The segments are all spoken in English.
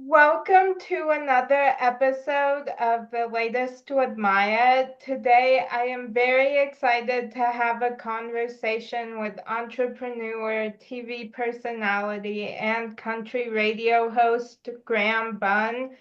Welcome to another episode of the latest with Maya. Today, I am very excited to have a conversation with entrepreneur, TV personality, and country radio host Graham Bunn.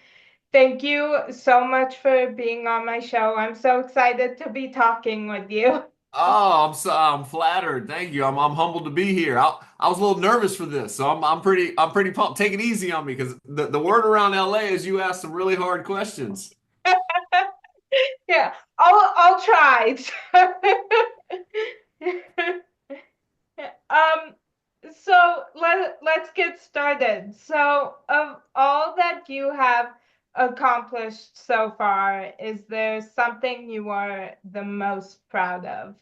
Thank you so much for being on my show. I'm so excited to be talking with you. I'm flattered. Thank you. I'm humbled to be here. I was a little nervous for this, so I'm pretty pumped. Take it easy on me because the word around LA is you ask some really hard questions. Yeah, I'll try. Um, let's get started. So, of all that you have accomplished so far, is there something you are the most proud of?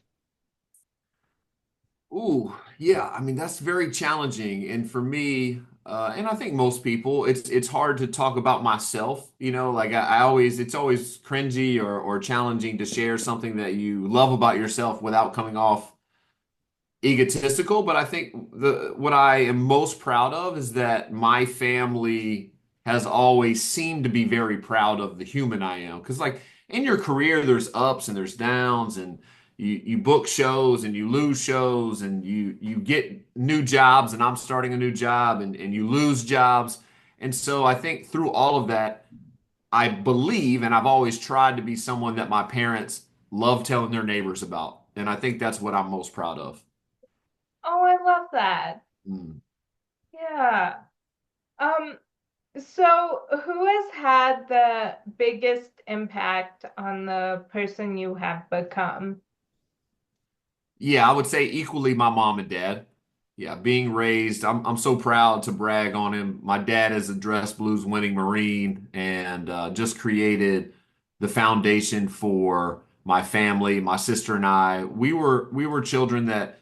Ooh, yeah. I mean, that's very challenging, and for me, and I think most people, it's hard to talk about myself. Like I always, it's always cringy or challenging to share something that you love about yourself without coming off egotistical, but I think the what I am most proud of is that my family has always seemed to be very proud of the human I am. Because like in your career, there's ups and there's downs, and you book shows and you lose shows, and you get new jobs, and I'm starting a new job, and you lose jobs. And so I think through all of that, I believe, and I've always tried to be someone that my parents love telling their neighbors about. And I think that's what I'm most proud of. Oh, I love that. Mm. Yeah. Um, so who has had the biggest impact on the person you have become? Yeah, I would say equally my mom and dad. Yeah, being raised, I'm so proud to brag on him. My dad is a dress blues winning Marine and just created the foundation for my family, my sister and I. We were children that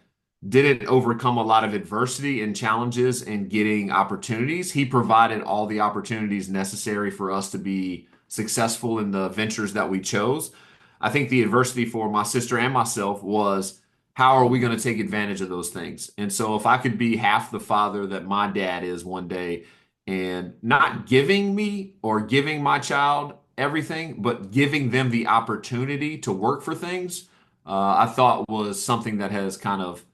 didn't overcome a lot of adversity and challenges in getting opportunities. He provided all the opportunities necessary for us to be successful in the ventures that we chose. I think the adversity for my sister and myself was how are we going to take advantage of those things? And so if I could be half the father that my dad is one day and not giving me or giving my child everything, but giving them the opportunity to work for things, I thought was something that has kind of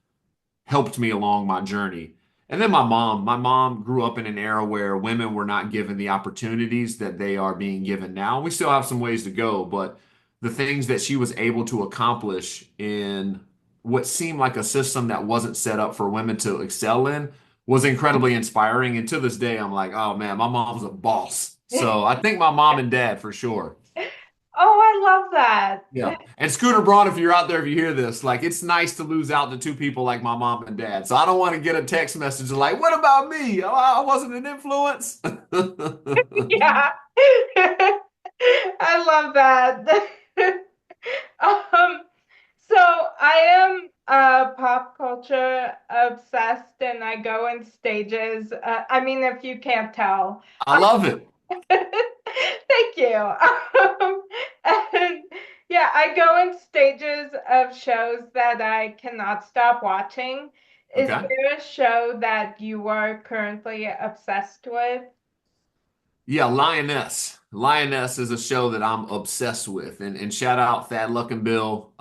helped me along my journey. And then my mom grew up in an era where women were not given the opportunities that they are being given now. We still have some ways to go, but the things that she was able to accomplish in what seemed like a system that wasn't set up for women to excel in was incredibly inspiring. And to this day, I'm like, oh man, my mom's a boss. So I think my mom and dad for sure. Oh, I love that. Yeah. And Scooter Braun, if you're out there, if you hear this, like it's nice to lose out to two people like my mom and dad. So I don't want to get a text message like, what about me? Oh, I wasn't an influence. Yeah. I love that. Um, so I am pop culture obsessed and I go in stages. I mean, if you can't tell. I love it. Thank you. And yeah, I go in stages of shows that I cannot stop watching. Is Okay. there a show that you are currently obsessed with? Yeah, Lioness. Lioness is a show that I'm obsessed with. And shout out Thad Luck and Bill.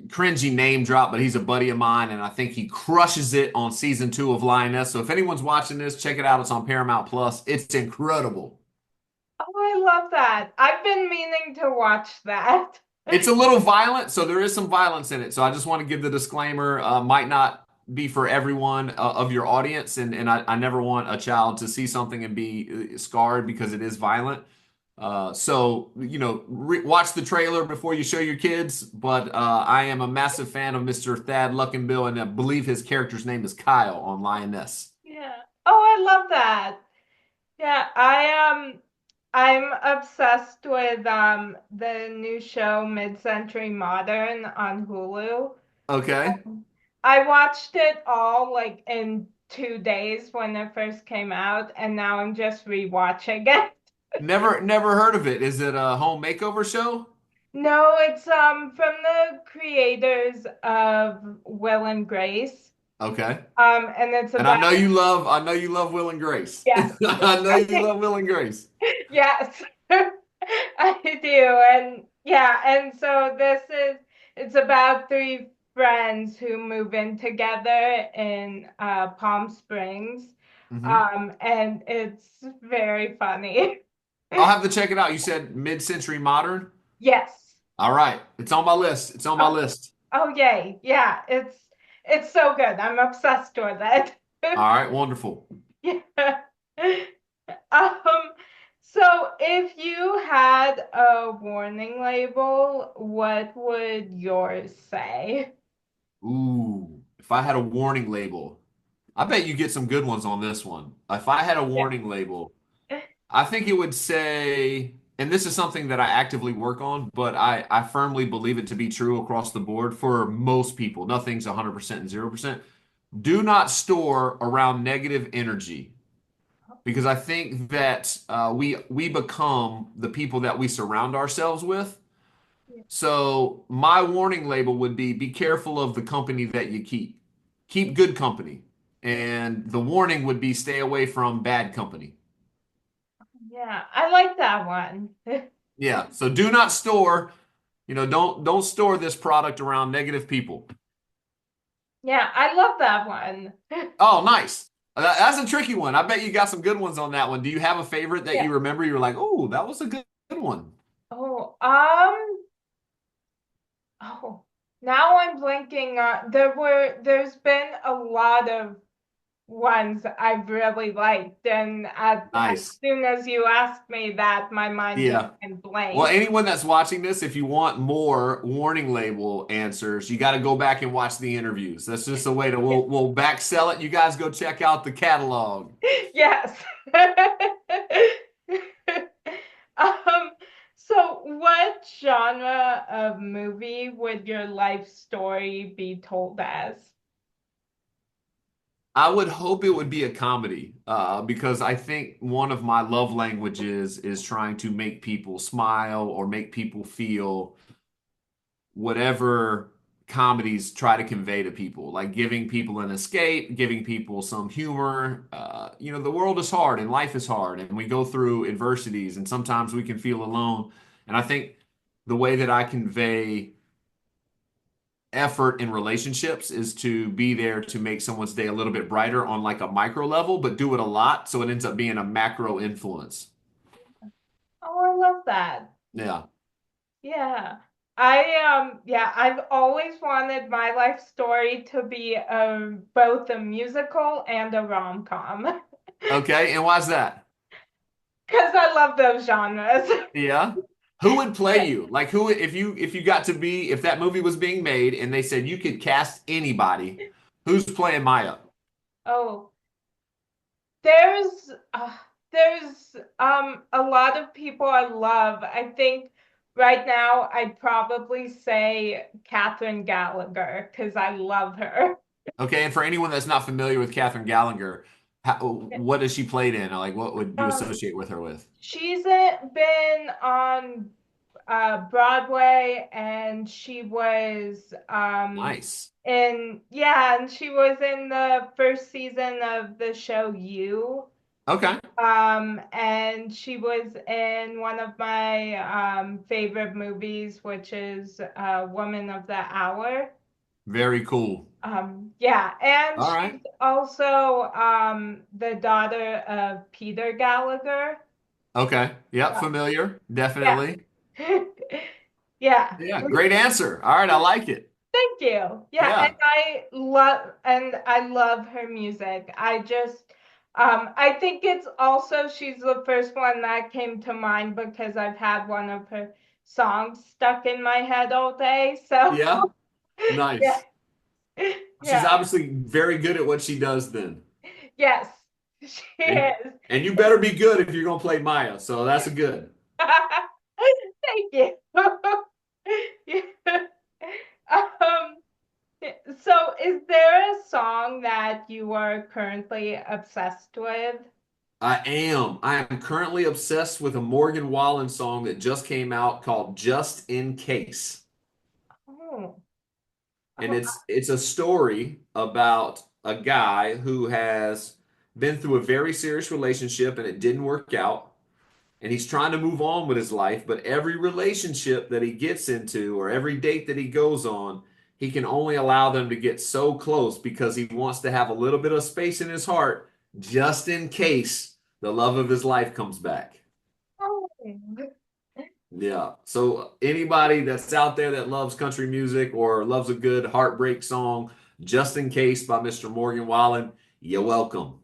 Cringy name drop, but he's a buddy of mine, and I think he crushes it on season 2 of Lioness. So if anyone's watching this, check it out. It's on Paramount Plus. It's incredible. Oh, I love that. I've been meaning to watch that. It's a little violent, so there is some violence in it. So I just want to give the disclaimer, might not be for everyone of your audience, and I never want a child to see something and be scarred because it is violent. So, watch the trailer before you show your kids. But I am a massive fan of Mr. Thad Luckenbill, and I believe his character's name is Kyle on Lioness. Yeah. Oh, I love that. Yeah, I'm obsessed with the new show Mid-Century Modern on Hulu. Okay. I watched it all like in 2 days when it first came out, and now I'm just rewatching it. Never heard of it. Is it a home makeover show? No, it's from the creators of Will and Grace. Okay. And it's And I about, know you love Will and Grace. yes, I know I you think, love Will and Grace. yes, I do. And yeah, and so it's about three friends who move in together in Palm Springs. Hmm. And it's very funny. I'll have to check it out. You said mid-century modern? Yes. All right. It's on my list. It's on my Oh, list. oh yay. Yeah, it's so good. I'm obsessed with it. All right, wonderful. Yeah. Um, so if you had a warning label, what would yours say? Ooh, if I had a warning label, I bet you get some good ones on this one. If I had a Yeah. warning label, I think it would say, and this is something that I actively work on, but I firmly believe it to be true across the board for most people. Nothing's 100% and 0%. Do not store around negative energy because I think that we become the people that we surround ourselves with. So my warning label would be careful of the company that you keep. Keep good company. And the warning would be stay away from bad company. Yeah, I like that one. Yeah. So do not store, don't store this product around negative people. Yeah, I love that one. Oh, nice. That's a tricky one. I bet you got some good ones on that one. Do you have a favorite that Yeah. you remember? You were like, oh, that was a good one. Oh, oh, now I'm blinking. There's been a lot of ones I've really liked, and as Nice. soon as you asked me that, my mind just Yeah. went Well, blank. anyone that's watching this, if you want more warning label answers, you got to go back and watch the interviews. That's just a way to we'll back sell it. You guys go check out the catalog. Yes. Um, so what genre of movie would your life story be told as? I would hope it would be a comedy, because I think one of my love languages is trying to make people smile or make people feel whatever comedies try to convey to people, like giving people an escape, giving people some humor. The world is hard and life is hard, and we go through adversities, and sometimes we can feel alone. And I think the way that I convey effort in relationships is to be there to make someone's day a little bit brighter on like a micro level, but do it a lot so it ends up being a macro influence. Oh, I love that. Yeah. Yeah. Yeah, I've always wanted my life story to be both a musical and a rom-com. Okay, and why's that? Because I love those genres. Yeah. Who would play you? Like who if you got to be if that movie was being made and they said you could cast anybody, who's playing Maya? Oh, there's uh, there's a lot of people I love. I think right now I'd probably say Catherine Gallagher because I love her. Okay, and for anyone that's not familiar with Catherine Gallagher, what has she played in? Like what would you Um, associate with her with? she's been on Broadway, and she was Nice. and she was in the first season of the show You. Okay. And she was in one of my favorite movies, which is Woman of the Hour. Very cool. Yeah, and All right. she's also the daughter of Peter Gallagher. Okay. Yep, Uh, familiar. yeah. Definitely. Yeah. Yeah, great answer. All right, I like it. Thank you. Yeah, Yeah. and I love her music. I think it's also she's the first one that came to mind because I've had one of her songs stuck in my head all day. So Yeah. yeah, Nice. She's yeah, obviously very good at what she does then. yes, she And is. and you better be good if you're gonna play Maya. So that's a good. Thank you. Yeah. Um, so, is there a song that you are currently obsessed with? I am. I am currently obsessed with a Morgan Wallen song that just came out called Just in Case. Oh, And oh, it's a story about a guy who has been through a very serious relationship and it didn't work out. And he's trying to move on with his life, but every relationship that he gets into or every date that he goes on, he can only allow them to get so close because he wants to have a little bit of space in his heart just in case the love of his life comes back. Oh, Yeah. So anybody that's out there that loves country music or loves a good heartbreak song, Just in Case by Mr. Morgan Wallen, you're welcome.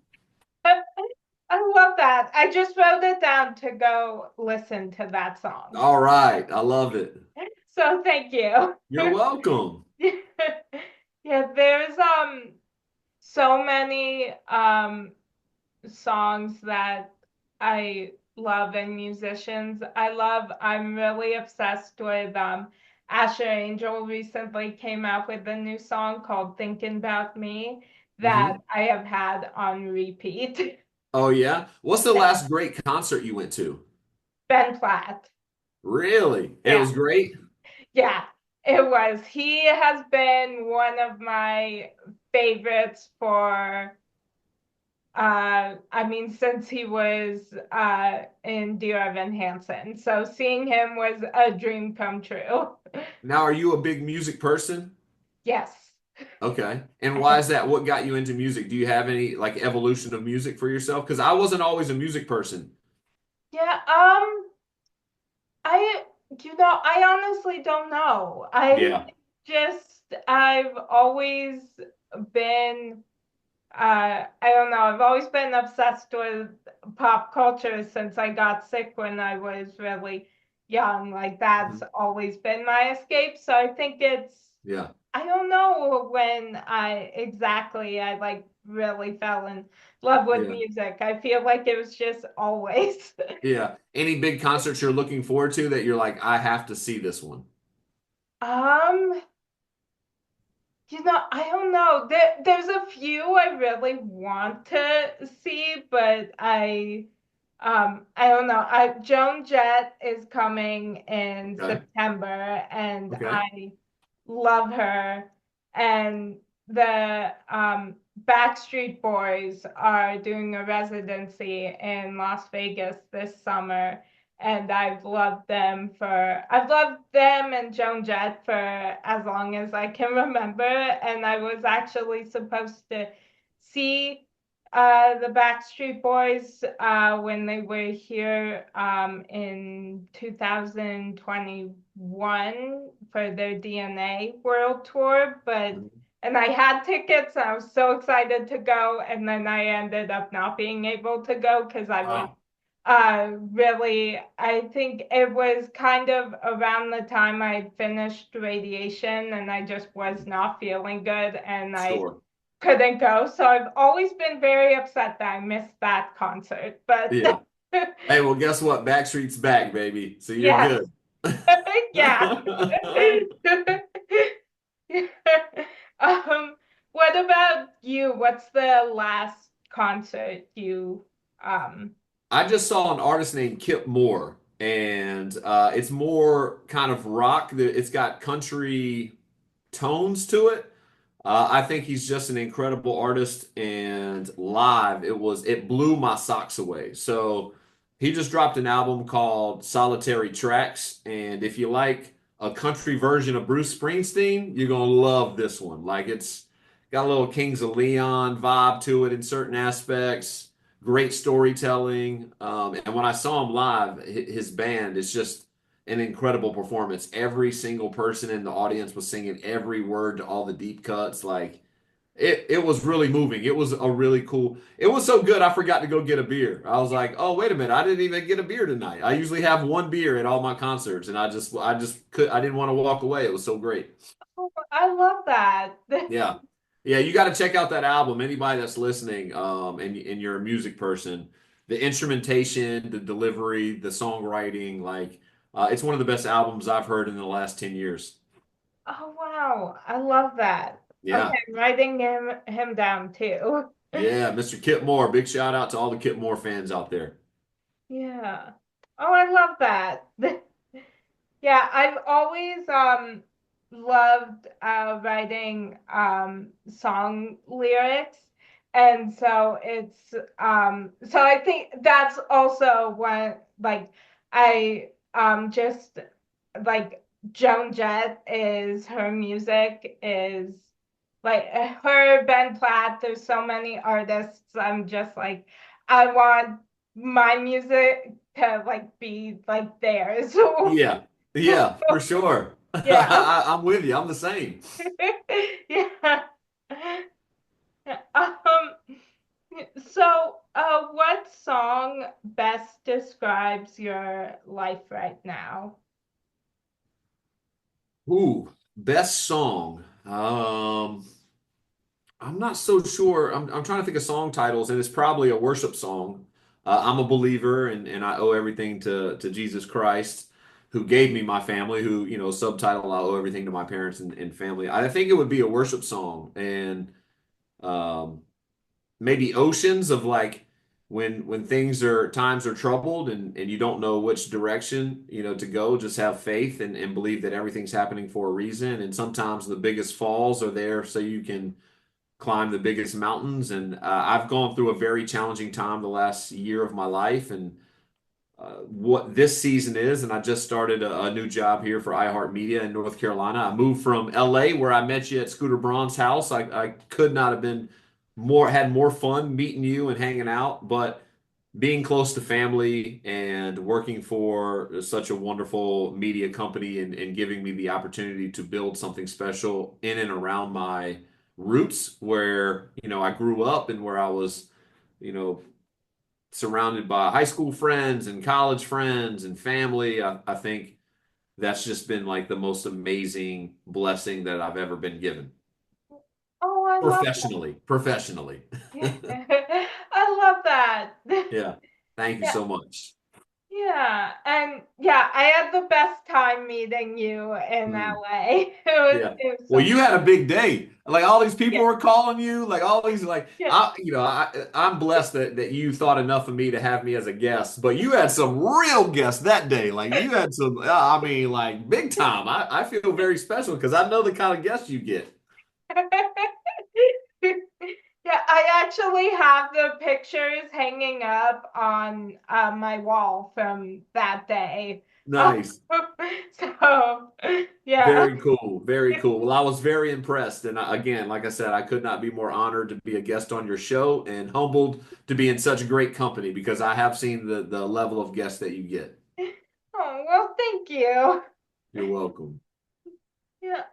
I love that. I just wrote it down to go listen to that song. All right. I love it. So thank you. You're welcome. Yeah, there's so many songs that I love and musicians I love. I'm really obsessed with Asher Angel recently came out with a new song called Thinking About Me that Hmm. I have had on repeat. Oh, yeah. What's the last great concert you went to? Ben Platt. Really? And it Yeah, was great? yeah, it was. He has been one of my favorites for I mean, since he was in Dear Evan Hansen. So seeing him was a dream come true. Now, are you a big music person? Yes. Okay. And why is that? What got you into music? Do you have any like evolution of music for yourself? Because I wasn't always a music person. Yeah, I, I honestly don't know. Yeah. I've always been, I don't know, I've always been obsessed with pop culture since I got sick when I was really young. Like, that's Mhm. always been my escape. So I think Yeah. I don't know when I like really fell in love with Yeah. music. I feel like it was just always. Yeah. Any big concerts you're looking forward to that you're like, I have to see this one? Um, I don't know. There's a few I really want to see, but I don't know. Joan Jett is coming in Okay. September, and Okay. I love her. And the Backstreet Boys are doing a residency in Las Vegas this summer, and I've loved them and Joan Jett for as long as I can remember. And I was actually supposed to see the Backstreet Boys when they were here in 2021 for their DNA World Tour, but Mhm. and I had tickets. I was so excited to go, and then I ended up not being able to go because I was Wow. really, I think it was kind of around the time I finished radiation, and I just was not feeling good, and I Sure. couldn't go. So I've always been very upset that I missed that concert. But Yeah. Hey, well, guess what? Backstreet's back, baby. So you're yes, good. yeah. What about you? What's the last concert you um I just saw an artist named Kip Moore, and it's more kind of rock. It's got country tones to it. I think he's just an incredible artist, and live it blew my socks away. So he just dropped an album called Solitary Tracks, and if you like a country version of Bruce Springsteen, you're gonna love this one. Like it's got a little Kings of Leon vibe to it in certain aspects. Great storytelling, and when I saw him live, his band is just an incredible performance. Every single person in the audience was singing every word to all the deep cuts. Like it was really moving. It was a really cool. It was so good I forgot to go get a beer. I was like, "Oh, wait a minute. I didn't even get a beer tonight. I usually have one beer at all my concerts and I didn't want to walk away. It was so great." Oh, I love that. Yeah. Yeah, you got to check out that album. Anybody that's listening, and you're a music person, the instrumentation, the delivery, the songwriting, like it's one of the best albums I've heard in the last 10 years. Oh wow, I love that. Okay, Yeah. I'm writing him down too. Yeah, Mr. Kip Moore. Big shout out to all the Kip Moore fans out there. Yeah. Oh, I love that. Yeah, I've always loved writing song lyrics. And so so I think that's also when like I just like Joan Jett is her music is like her, Ben Platt, there's so many artists. I'm just like I want my music to like be like theirs. Yeah, So yeah, for sure. yeah. I'm with you. I'm the same. Yeah. Um, what song best describes your life right now? Ooh, best song. I'm not so sure. I'm trying to think of song titles, and it's probably a worship song. I'm a believer, and I owe everything to Jesus Christ, who gave me my family. Who, subtitle, I owe everything to my parents and family. I think it would be a worship song, and um, maybe oceans of like when things are times are troubled and you don't know which direction to go. Just have faith and believe that everything's happening for a reason. And sometimes the biggest falls are there so you can climb the biggest mountains. And I've gone through a very challenging time the last year of my life, and what this season is. And I just started a new job here for iHeartMedia in North Carolina. I moved from LA, where I met you at Scooter Braun's house. I could not have been had more fun meeting you and hanging out, but being close to family and working for such a wonderful media company and giving me the opportunity to build something special in and around my roots, where I grew up and where I was you know surrounded by high school friends and college friends and family. I think that's just been like the most amazing blessing that I've ever been given Oh, I love professionally. that. I love that. Yeah. Thank you Yeah, so much. yeah. And yeah, I had the best time meeting you in Mm. LA. Yeah. It was Well, so you had a big day. Like all these people yeah, were calling you, like all these like yeah. I'm blessed that you thought enough of me to have me as a guest, but you had some real guests that day. Like you had some I mean like big time. I feel very special because I know the kind of guests you get. Yeah, I actually have the pictures hanging up on my wall from that day. Nice. So, yeah. Very cool. Very cool. Well, I was very impressed. And again, like I said, I could not be more honored to be a guest on your show and humbled to be in such great company because I have seen the level of guests that you get. Oh, well, thank you. You're welcome. Yeah.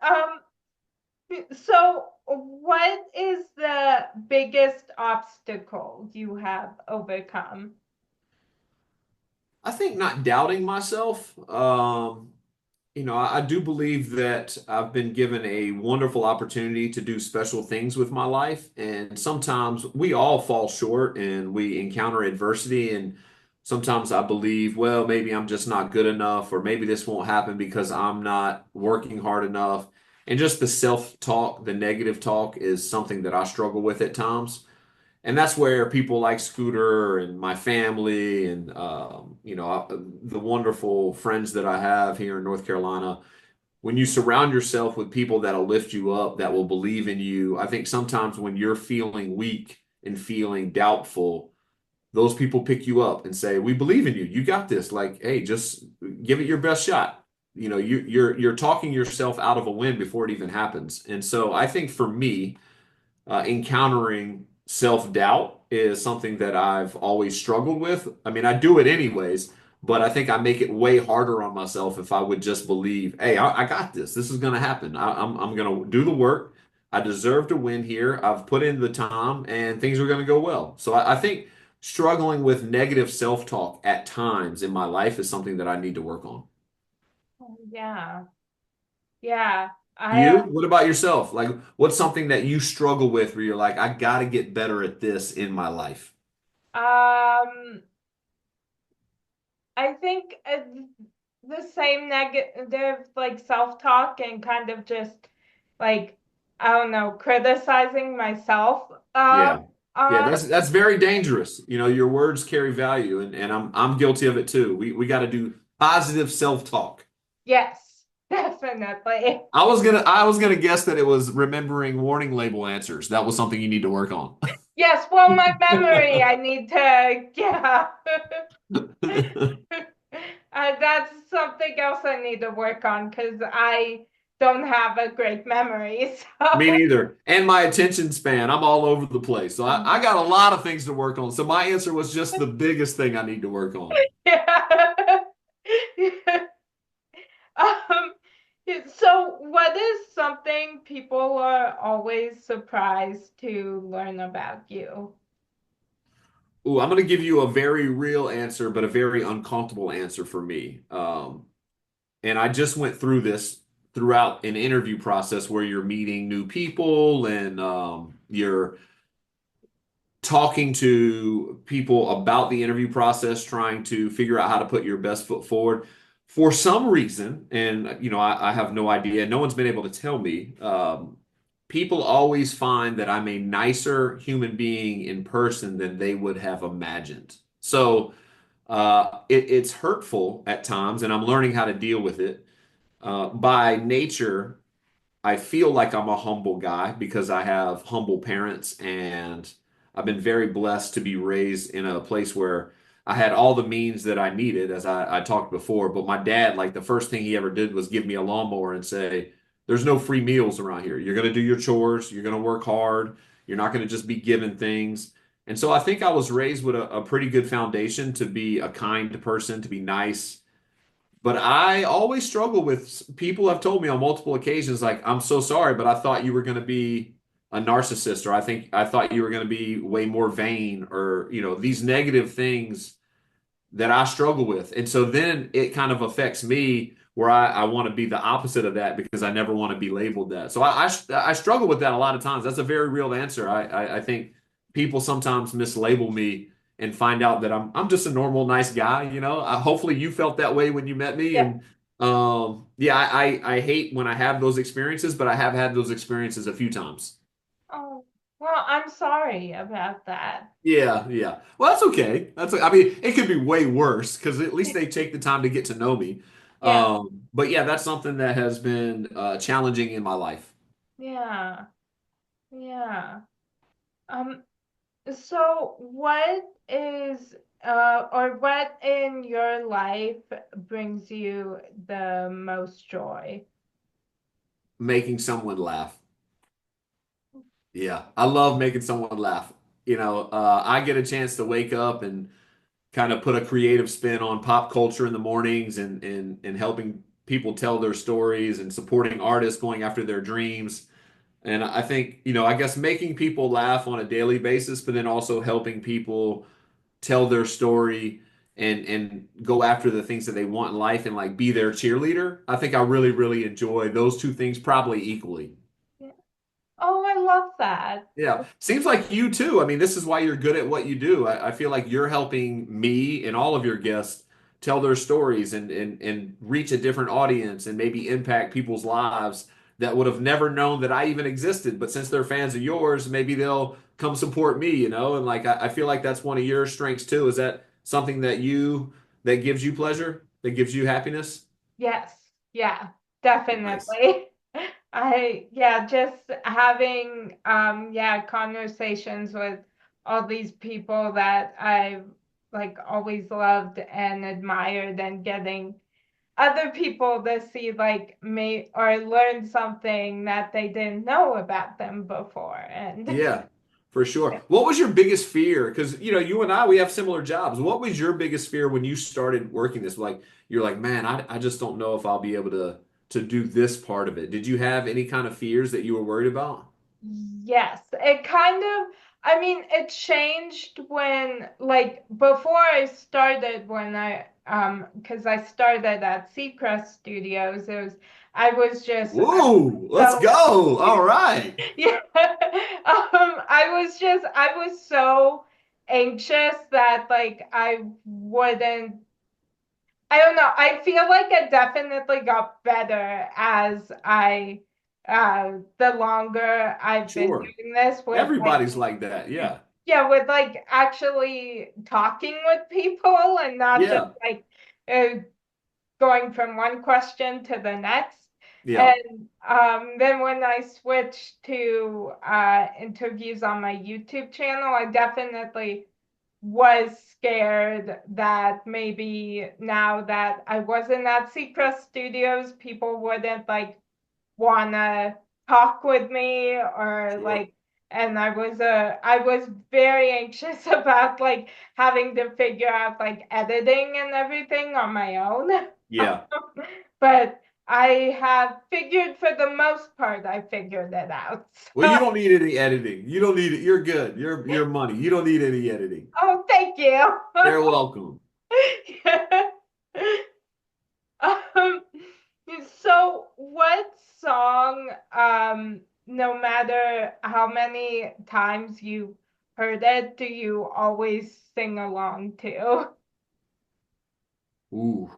So what is the biggest obstacle you have overcome? I think not doubting myself. I do believe that I've been given a wonderful opportunity to do special things with my life. And sometimes we all fall short and we encounter adversity. And sometimes I believe, well, maybe I'm just not good enough, or maybe this won't happen because I'm not working hard enough. And just the self-talk, the negative talk is something that I struggle with at times. And that's where people like Scooter and my family and the wonderful friends that I have here in North Carolina. When you surround yourself with people that'll lift you up, that will believe in you, I think sometimes when you're feeling weak and feeling doubtful, those people pick you up and say, "We believe in you. You got this. Like, hey, just give it your best shot." You're talking yourself out of a win before it even happens. And so I think for me, encountering self-doubt is something that I've always struggled with. I mean, I do it anyways, but I think I make it way harder on myself if I would just believe, hey, I got this. This is going to happen. I'm going to do the work. I deserve to win here. I've put in the time and things are going to go well. So I think struggling with negative self-talk at times in my life is something that I need to work on. Oh, yeah. Yeah. You? What about yourself? Like, what's something that you struggle with where you're like, I got to get better at this in my life? Um I think the same negative like self-talk and kind of just like I don't know, criticizing myself Yeah. Yeah, on that's very dangerous. Your words carry value, and I'm guilty of it too. We got to do positive self-talk. yes. definitely. I was gonna guess that it was remembering warning label answers. That was something you need to work on. Yes, well, my memory, I need to, yeah. That's something else I need to work on because I don't have a great memory. Me So, neither. And my attention span, I'm all over the place. So I yeah. got a lot of things to work on. So my answer was just the biggest thing I need to work on. Um, so, what is something people are always surprised to learn about you? Ooh, I'm going to give you a very real answer, but a very uncomfortable answer for me. And I just went through this throughout an interview process where you're meeting new people and you're talking to people about the interview process, trying to figure out how to put your best foot forward. For some reason, and I have no idea, no one's been able to tell me. People always find that I'm a nicer human being in person than they would have imagined. So it's hurtful at times, and I'm learning how to deal with it. By nature, I feel like I'm a humble guy because I have humble parents and I've been very blessed to be raised in a place where I had all the means that I needed, as I talked before. But my dad, like the first thing he ever did was give me a lawnmower and say, there's no free meals around here. You're going to do your chores, you're going to work hard, you're not going to just be given things. And so I think I was raised with a pretty good foundation to be a kind person, to be nice, but I always struggle with people have told me on multiple occasions, like, I'm so sorry, but I thought you were going to be a narcissist, or I thought you were going to be way more vain, or, these negative things that I struggle with. And so then it kind of affects me where I want to be the opposite of that because I never want to be labeled that. So I struggle with that a lot of times. That's a very real answer. I think people sometimes mislabel me and find out that I'm just a normal, nice guy. Hopefully you felt that way when you met me. Yeah. And yeah, I hate when I have those experiences, but I have had those experiences a few times. Oh, well, I'm sorry about that. Yeah, yeah. Well, that's okay. I mean, it could be way worse because at least they take the time to get to know me. Yeah. But yeah, that's something that has been challenging in my life. Yeah. Yeah. Um, so what in your life brings you the most joy? Making someone laugh. Yeah, I love making someone laugh. I get a chance to wake up and kind of put a creative spin on pop culture in the mornings and helping people tell their stories and supporting artists going after their dreams. And I think, I guess making people laugh on a daily basis, but then also helping people tell their story and go after the things that they want in life and like be their cheerleader. I think I really, really enjoy those two things probably equally. Yeah. Oh, I love that. Yeah. Seems like you too. I mean, this is why you're good at what you do. I feel like you're helping me and all of your guests tell their stories and reach a different audience and maybe impact people's lives that would have never known that I even existed. But since they're fans of yours, maybe they'll come support me. And like I feel like that's one of your strengths too. Is that something that gives you pleasure, that gives you happiness? Yes. Yeah, Nice. definitely. Yeah, just having yeah, conversations with all these people that I've like always loved and admired and getting other people to see like me or learn something that they didn't know about them before. And Yeah, for sure. What was your biggest fear? Because you and I, we have similar jobs. What was your biggest fear when you started working this? Like you're like, man, I just don't know if I'll be able to do this part of it. Did you have any kind of fears that you were worried about? yes, it kind of, I mean, it changed when, like, before I started, when because I started at Seacrest Studios, I was just, Whoa, let's so, go. All right. yeah, I was so anxious that, like, I don't know, I feel like it definitely got better as the longer I've been Sure. doing this with like, Everybody's like that. Yeah. yeah, with like actually talking with people and not just Yeah. like uh, going from one question to the next. Yeah. And then when I switched to interviews on my YouTube channel, I definitely was scared that maybe now that I wasn't at Seacrest Studios, people wouldn't like wanna talk with me or Sure. like, and I was very anxious about like having to figure out like editing and everything on my own. Yeah. But I have figured for the most part I figured it out. Well, you don't need any editing. You don't need it. You're good. You're money. You don't need any editing. Oh, thank you. You're welcome. Um, so what song, no matter how many times you heard it, do you always sing along to? Ooh,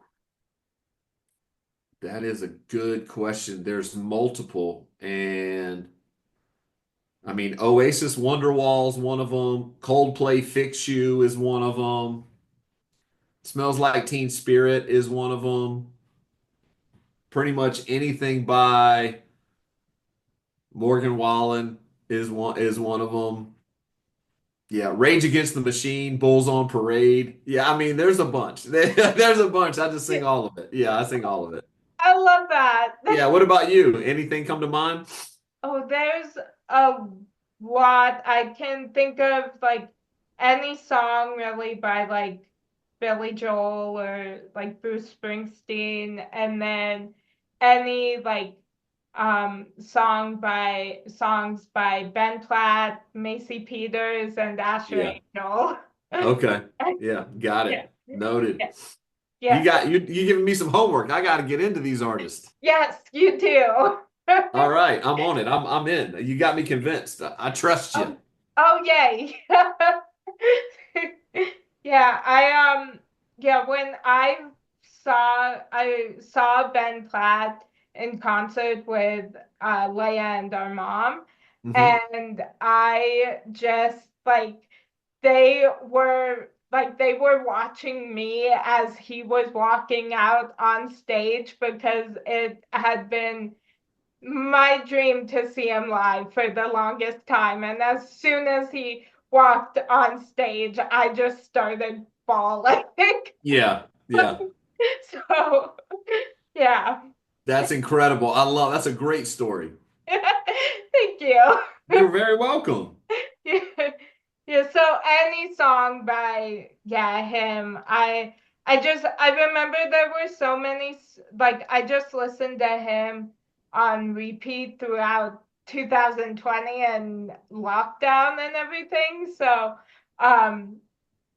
that is a good question. There's multiple, and I mean, Oasis Wonderwall's one of them. Coldplay Fix You is one of them. Smells Like Teen Spirit is one of them. Pretty much anything by Morgan Wallen is one of them. Yeah, Rage Against the Machine, Bulls on Parade. Yeah, I mean, there's a bunch. There's a bunch. I just sing all of it. Yeah, I sing all of it. I love that. Yeah, what about you? Anything come to mind? Oh, there's a lot. I can think of like any song really by like Billy Joel or like Bruce Springsteen, and then any like songs by Ben Platt, Macy Peters, and Asher Yeah. Angel. Okay. Yeah, got Yeah, it. Noted. yeah, You yes, got you giving me some homework. I got to get into these artists. yes, you do. All right, I'm on it. I'm in. You got me convinced. I trust you. Oh, oh yay. Yeah, yeah, when I saw Ben Platt in concert with Leia and our mom, Hmm. and I just like they were watching me as he was walking out on stage because it had been my dream to see him live for the longest time. And as soon as he walked on stage, I just started bawling. Yeah, yeah. So, yeah. That's incredible. That's a great story. Thank you. You're very welcome. Yeah, so any song by him, I remember there were so many like I just listened to him on repeat throughout 2020 and lockdown and everything. So um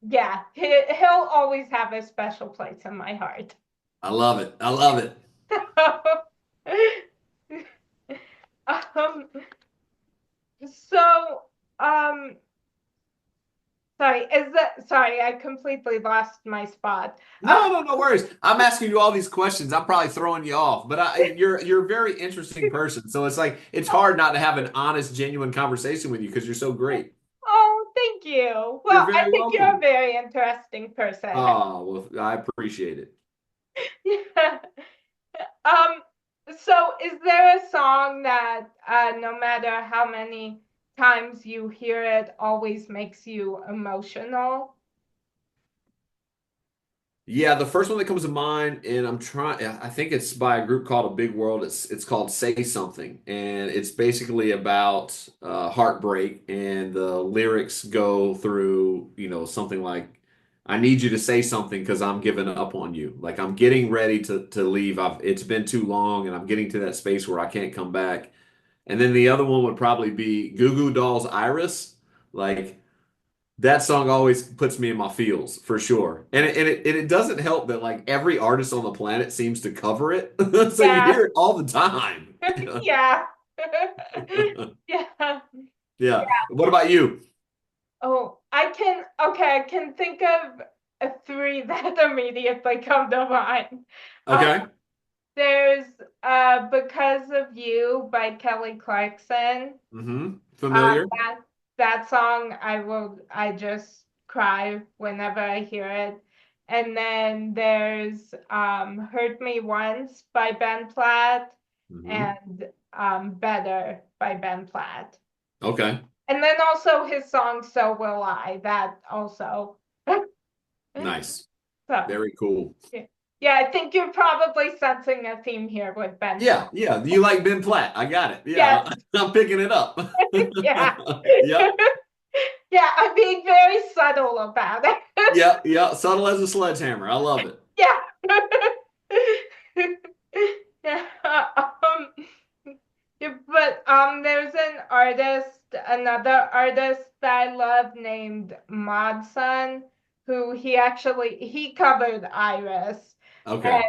yeah, he'll always have a special place in my heart. I love it. I love it. um so um sorry, I completely lost my spot. No, no, no worries. I'm asking you all these questions. I'm probably throwing you off, but you're a very interesting person. So it's like it's hard not to have an honest, genuine conversation with you because you're so great. Oh, thank you. You're Well, I very think you're a welcome. very interesting person. Oh, well, I appreciate it. Yeah. Um, so is there a song that no matter how many times you hear it, always makes you emotional? Yeah, the first one that comes to mind, and I'm trying, I think it's by a group called A Big World. It's called Say Something, and it's basically about heartbreak, and the lyrics go through, something like, I need you to say something because I'm giving up on you. Like I'm getting ready to leave. It's been too long, and I'm getting to that space where I can't come back. And then the other one would probably be Goo Goo Dolls' Iris. Like that song always puts me in my feels for sure. And it doesn't help that like every artist on the planet seems to cover it. So you Yeah. hear it all the time. Yeah. Yeah. Yeah. What about you? Oh, I can think of three that immediately come to mind. Uh, Okay. there's Because of You by Kelly Clarkson. Familiar? That song I just cry whenever I hear it. And then there's Hurt Me Once by Ben Platt. Hmm. and Better by Ben Platt. Okay. And then also his song So Will I, that also. Nice. So, Very cool. yeah. Yeah, I think you're probably sensing a theme here with Ben Platt. Yeah, yeah. You like Ben Platt? I got it. Yes, Yeah, I'm picking it up. yeah. Yep, Yeah, I'm being very subtle about it. yep, yeah. Subtle as a sledgehammer. I love it. Yeah. Yeah. Yeah, but there's another artist that I love named Modson, who he covered Iris. Okay,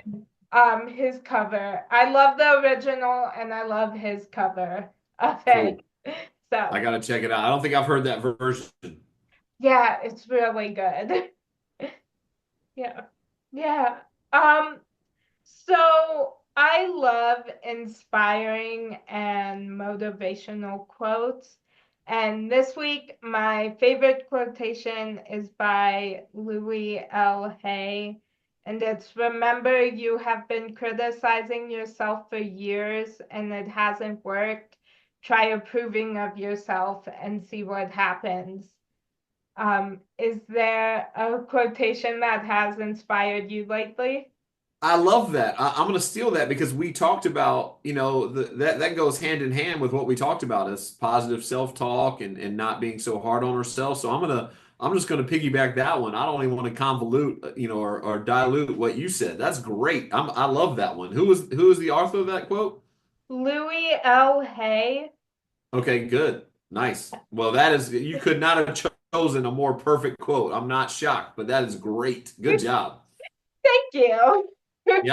And his cover. I love the original and I love his cover of it. cool. I So gotta check it out. I don't think I've heard that version. yeah, it's really good. Yeah. Yeah. Um, so I love inspiring and motivational quotes. And this week, my favorite quotation is by Louis L. Hay. And it's remember you have been criticizing yourself for years and it hasn't worked. Try approving of yourself and see what happens. Is there a quotation that has inspired you lately? I love that. I'm going to steal that because we talked about, that goes hand in hand with what we talked about is positive self-talk and not being so hard on ourselves. So I'm just going to piggyback that one. I don't even want to convolute, or dilute what you said. That's great. I love that one. Who was the author of that quote? Louis L. Hay. Okay, good. Nice. Well, you could not have chosen a more perfect quote. I'm not shocked, but that is great. Good job. Thank you. Yep.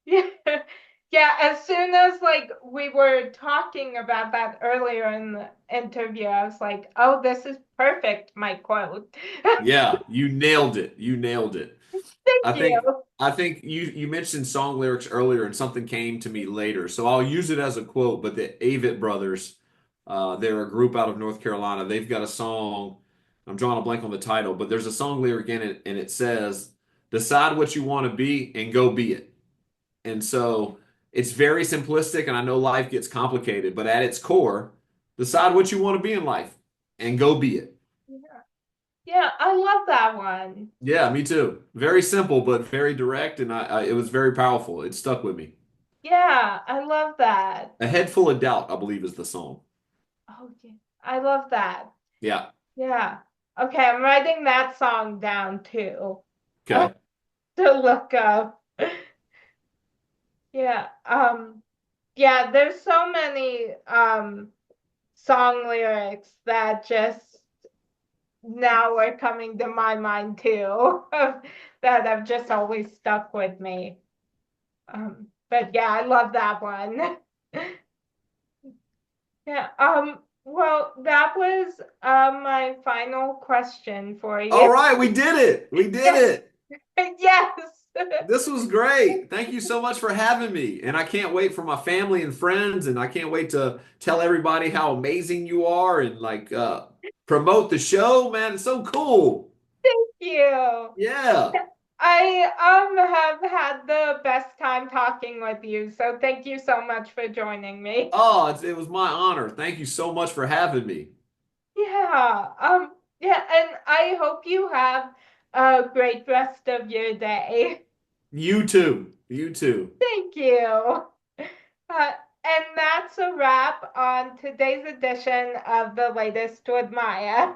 Yeah. Yeah, as soon as like we were talking about that earlier in the interview, I was like, "Oh, this is perfect, my quote." Yeah, you nailed it. You nailed it. Thank I you. think I think you mentioned song lyrics earlier and something came to me later. So I'll use it as a quote, but the Avett Brothers, they're a group out of North Carolina. They've got a song. I'm drawing a blank on the title, but there's a song lyric in it and it says, "Decide what you want to be and go be it." And so it's very simplistic and I know life gets complicated, but at its core, decide what you want to be in life and go be it. Yeah. Yeah, I love that one. Yeah, me too. Very simple, but very direct, and it was very powerful. It stuck with me. Yeah, I love that. A Head Full of Doubt, I believe, is the song. Oh, yeah. I love that. Yeah. Yeah. Okay, I'm writing that song down too. Okay. To look up. Yeah. Yeah, there's so many song lyrics that just now are coming to my mind too that have just always stuck with me. But yeah, I love that one. Yeah, well, that was my final question for you. All right, we did it. We did Yes, it. yes. This was great. Thank you so much for having me. And I can't wait for my family and friends, and I can't wait to tell everybody how amazing you are and promote the show, man. It's so cool. Thank you. Yeah. I have had the best time talking with you, so thank you so much for joining me. Oh, it was my honor. Thank you so much for having me. Yeah, yeah, and I hope you have a great rest of your day. You too. You too. Thank you. Uh, and that's a wrap on today's edition of The Latest to Admire.